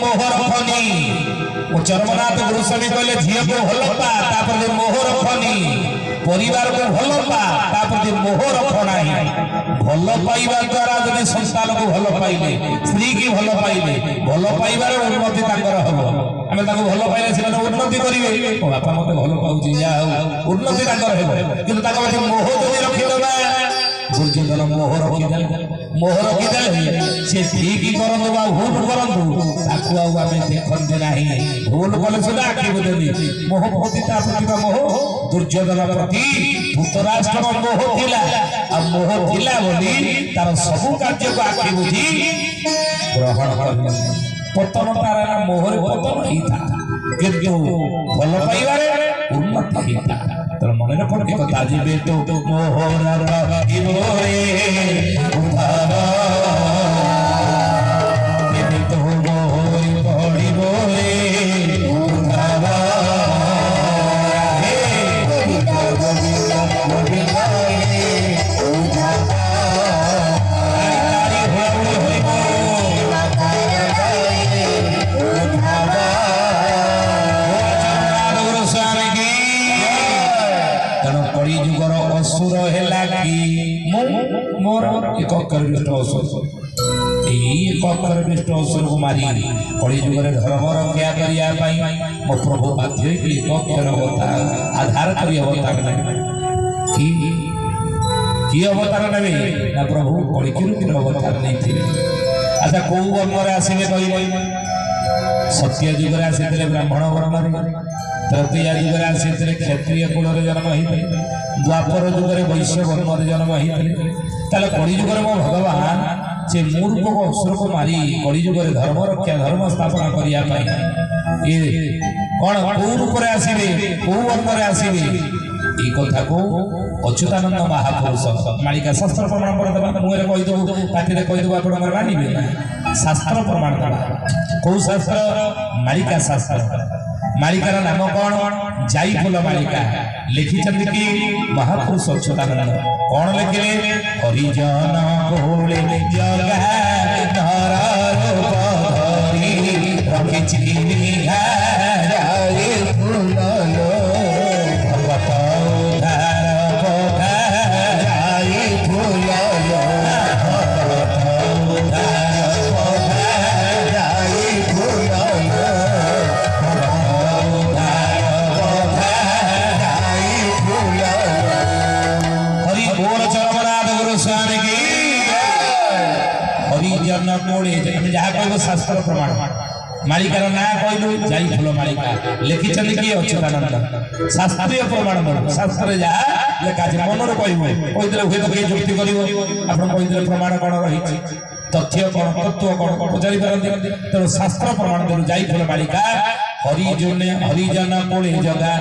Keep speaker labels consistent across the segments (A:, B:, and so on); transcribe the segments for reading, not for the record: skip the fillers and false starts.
A: मोहर फनी चरमनाथ गोस्वामी कहले झील को भल पा तापर मोहर फनी परिवार को भल पा तापर मोहर फना भल पाइबा द्वारा जने संतान को भल पाइले स्त्री की भल पाइले भल पाइबार उन्नति ताकर हबो आमे ताको भल पाइले से उन्नति करिवे ओ बापा मते भल पाउची जा उन्नति ताकर हेबो किंतु ताको मते मोह जदि रखिदबा दुर्योधन मोह रखिदेले से ठीक करंदु बा भूल करंदु ताको आमे देखंदे नाही भूल कले सुदा आखि बुदेनी मोह पतिता प्रतिभा मोह दुर्योधन प्रति धृतराष्ट्र मोह थिला आ मोह थिला बोली तार सब कार्य को आखि बुझी ग्रहण कर पतन तारा मोहर पतन ही था किंतु भल पाइबारे उन्नति ही था तर मन पड़े कथा जीवे तो मोहर रे उधारा तो मोहर पड़िबो रे उधारा असुर हेला कि मोर एक कर्मिष्ट असुर कर्मिष्ट असुर को मारी कली जुग धर्म रक्षा करने मो प्रभु बाध्य एक अक्षर अवतार आधार कर अवतार कि अवतार ने ना प्रभु कलिजुग अवतार नहीं। अच्छा कौ वर्म आसवे कह सत्य जुग आसी ब्राह्मण वर्म तृतीया जुग आसी क्षत्रिय कुल जन्म होते द्वापर जुगे वैश्य वर्म जन्म होते कलिजुग मो भगवान से मूर्ख को असुर को मारी कलिजुग धर्म रक्षा धर्म स्थापना करने कौन कौ रूप आसवे कौ वर्म आसवे ये कथा को अच्युतानंद महापुरुष मालिका शास्त्र प्रमाण मुहर कहीदेव पार्टी कहीदेव आप मानवे शास्त्र प्रमाण कौ शास्त्र मालिका शास्त्र मालिकार नाम कौन जाई फूल मालिका लिखिं कि महापुरुष अच्युतानंद कौन लिखिले हरिजन कोले जगा धरा रूप धरी रखिछि निहारे फूल लो भगवत उद्धार पधारी फूल लो भगवत उद्धार पधारी फूल लो हरिजन कोले जहाँ कह शास्त्र प्रमाण मालिकार ना कहलु जाई फूल मालिका लिखिं कि अच्युतानंद शास्त्रीय प्रमाण शास्त्र जहाँ लेखा मनर कहे कहीदे हुए तो कहीं जुक्ति कर कहीदे प्रमाण कौन रही तथ्य कौन तत्व कौन पचारि पारती तेणु शास्त्र प्रमाण देलु जाई फूल मालिका हरिजन कोले जगा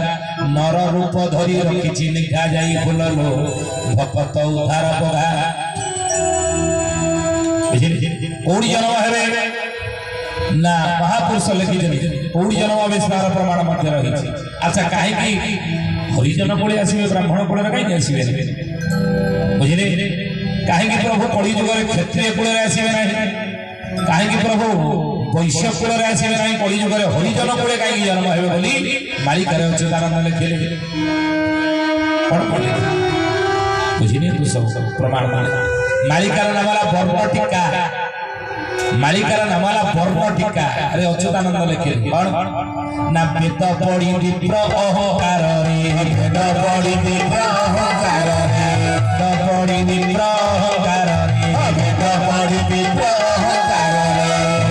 A: नर रूप धरी रखिछि लिखा जाई फूल लो भगवत उद्धार पधा कौड़ी जन्म है ना महापुरुष लिखि कौड़ी जन्म आविष्कार प्रमाण मध्य रही। अच्छा कहीं हरिजन कोले आसवे ब्राह्मण कोले कहीं आसवे बुझे कहीं प्रभु कलिजुग क्षत्रिय कूल आसवे ना कहीं प्रभु वैश्य कूल आसवे ना कलिजुग हरिजन कोले कहीं जन्म है बोली मालिकार अच्युतानंद लिखिले कौन कले बुझे तू सब प्रमाण मालिकार नामला बर्म टीका मालिकार नामला बर्म टीका अरे अच्युतानंद लिखे कौन ना वेद पढ़ी विप्र अहंकार रे वेद पढ़ी विप्र अहंकार रे वेद पढ़ी विप्र अहंकार रे वेद पढ़ी विप्र अहंकार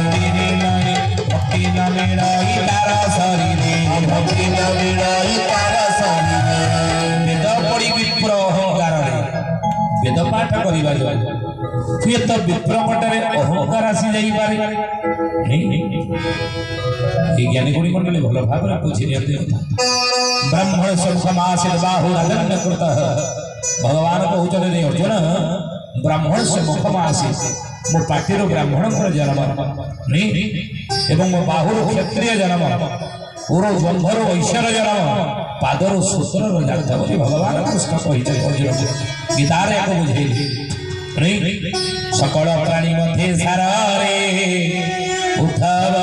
A: रे भक्ति न मिलाई तार शरीरे भक्ति न मिलाई तार शरीरे वेद पढ़ी विप्र अहंकार रे वेद पाठ करिबा हुए तो विप्रमटरे अहंकार आसी जाई पारे नहीं ज्ञानी गुणी मंडली भल भाव बुझी ब्राह्मण समासित बाहु अदन्य कृत भगवान कहते अर्जुन ब्राह्मण से मुखम आसी मो पार्टी ब्राह्मण जन्म नहीं एवं मो बाहुर क्षत्रिय जन्म पूरा जंभर वैश्यर जन्म पादर सूत्र भगवान कृष्ण कही गीतार एक बुझे नहीं सकल प्राणी मध्य सारे उद्धव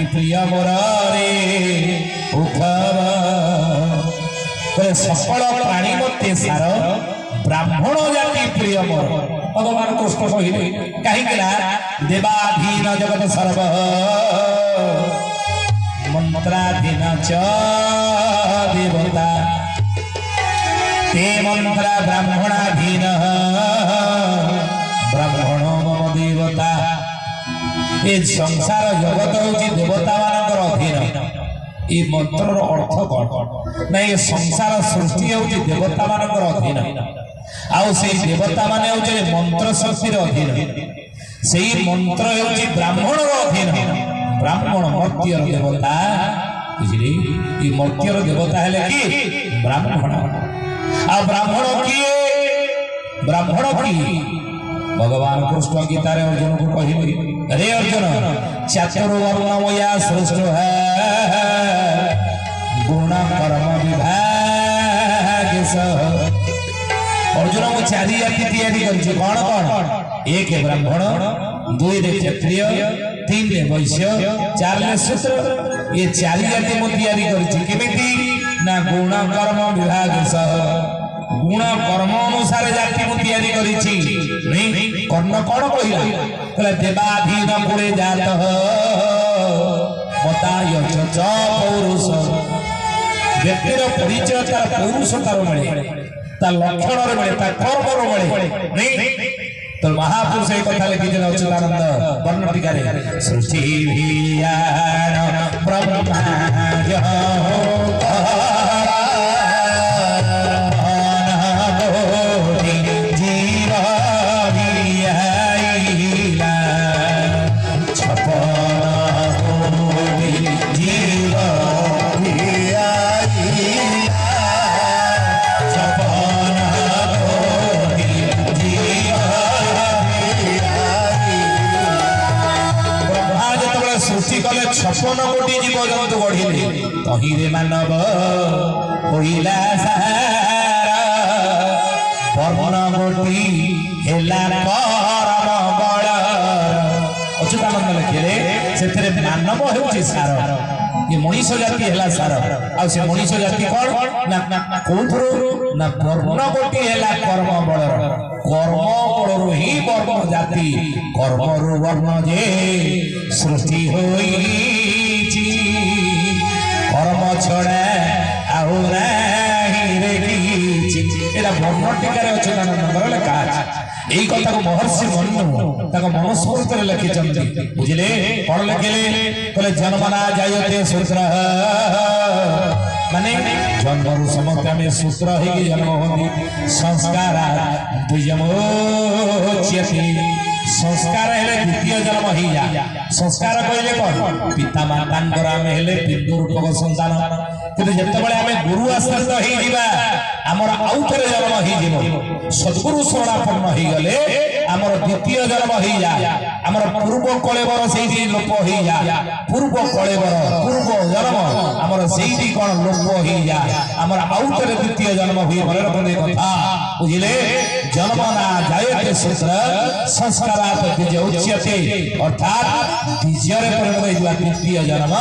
A: प्रिय मोर रे उठव सकल प्राणी मते सार ब्राह्मण जाति प्रिय मोर भगवान कृष्ण कहले कहीं देवाधीन जगत सर्व मंत्राधीन च देवता ते मंत्र ब्राह्मणाधीन ब्राह्मण मम देवता ये संसार जगत होची देवता मानकर अधीन ये मंत्र अर्थ कौन ना ये संसार सृष्टि होची देवता मानकर अधीन आउ से देवता माने होचे मंत्र शक्तिर अधीन से मंत्र होची ब्राह्मण अधीन ब्राह्मण मर्त्यर देवता बुझिली ये मर्त्यर देवता हेले कि ब्राह्मण आ ब्राह्मण किए ब्राह्मण की भगवान कृष्ण गीता रे अर्जुन को कहले अरे अर्जुन चातुर्वर्णमया सृष्ट है गुण कर्म विभाग सह अर्जुन को चारि जाति तैयारी करछि कौन कौन एक है ब्राह्मण दुई रे क्षत्रिय तीन रे वैश्य चार रे शूद्र ये चारि जाति मो तैयारी करछि केमिति ना गुण कर्म विभाग सह गुण कर्म अनुसार जाति मु तैयारी करिछि नहीं कर्ण कोन कहिला कहला देवाधीन पुरे जात बताय च पौरुष व्यक्तिर परिचय तार पौरुष तार मिले ता लक्षण रे मिले ता कर्म रे मिले नहीं तो महापुरुष एक कथा लिखि जे अच्युतानंद वर्ण टीका रे सृष्टि विज्ञान ब्रह्माज छपन कोटी जीव जंतु गढ़िले तहिरे मानव होइला सारा पर्वन कोटी हेला परम बड़ अच्युतानंद लिखिले सेथरे मानव हेउछि सार ये मनीष जाति हेला सार आ से मनीष जाति कोन ना कोथरो ना पर्वन कोटी हेला कर्म बड़ कर्म बड़रो ही वर्ण जाति कर्मरु वर्ण जे सृष्टि होइछि कर्म छड़ा आउ नाही रे किछि एला वर्ण टीका रे अच्युतानंद लेखा एई कथा को महर्षि मनु ताको मनुस्मृति रे लिखिछन्ति बुझिले कोन लिखिले कहले जन्मना जायते शूद्र माने जन्मरु समस्त में शूद्र हे जन्म होंदी संस्कार दुयमोच्यति संस्कार हेले द्वितीय जन्म हिया संस्कार कहले कोन पिता मातांकर आमे हेले पितृ रूपक संतान किंतु जेतेबेले आमे गुरु आश्रित हे जिबा हमर आउथरे जन्म हि जिवो सद्गुरु शरणापन्न हि गले हमर द्वितीय जन्म हिया हमर पूर्व कलेबर सेही लोप हिया पूर्व कलेबर पूर्व जन्म हमर सेही कोन लोप हिया हमर आउथरे द्वितीय जन्म हुई मन रखने कथा बुझिले जन्म ना जायते शूद्र संस्कारात द्विज उच्यते अर्थात द्विजरे परिणत होइबा द्वितीय जन्म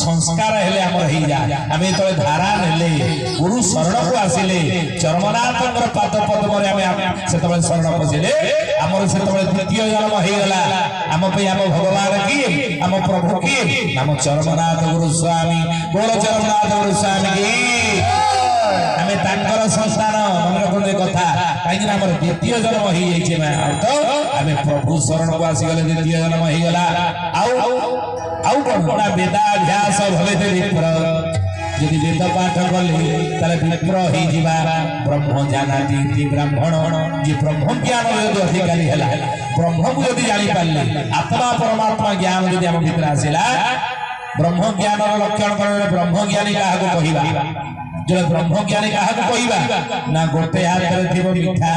A: संस्कार हेले हमर हिया आमे तळे धारा नेले गुरु शरण को आसिले चरमनाथंकर पाद पद्म रे आमे सेतबे शरण पसिले हमर सेतबे द्वितीय जन्म हे गला हम पे हम भगवान की हम प्रभु की नाम चरमनाथ गुरु स्वामी बोलो चरमनाथ गुरु स्वामी की हमें तांकर संस्थान मन रखने कथा कहीं हमर द्वितीय जन्म ही जाइछे मैं तो हमें प्रभु शरण को आसी गले द्वितीय जन्म ही गला आउ कोना वेदाभ्यास भवेते विप्र यदि वेद पाठ कले ताले विप्र ही जीवा ब्रह्म जानाति ब्राह्मण जे ब्रह्म ज्ञान यदि अधिकारी हैला ब्रह्म को यदि जानि पाले आत्मा परमात्मा ज्ञान यदि हम भीतर आसिला ब्रह्म ज्ञान लक्षण करले ब्रह्म ज्ञानी काहा को कहिबा जो ब्रह्म ज्ञानी काहा को कहिबा ना गोटे हाथ रे थिबो मिठा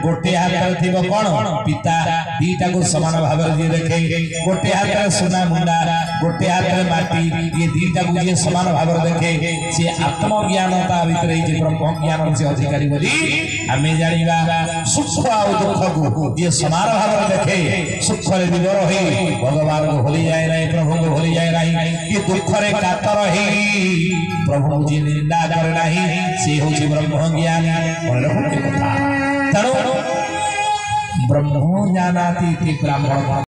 A: गोटे हाथ रे थिबो कोन पिता दीटा को समान भाव रे देखे गोटे हाथ रे सोना मुंडा गोटे हाथ रे माटी ये दीटा को ये समान भाव रे देखे से आत्म ज्ञानता भीतर जे ब्रह्म ज्ञान से अधिकारी बोली आमे जानिबा सुख और दुख को ये समान भाव देखे सुख रे विवर होई भगवान को भूली जाए नहीं प्रभु को भूली जाए नहीं कि दुख रे कातर ही प्रभु जी निंदा करे नहीं से होछि ब्रह्म ज्ञान और रखो कथा तणो ब्रह्म ज्ञानाति ब्राह्मण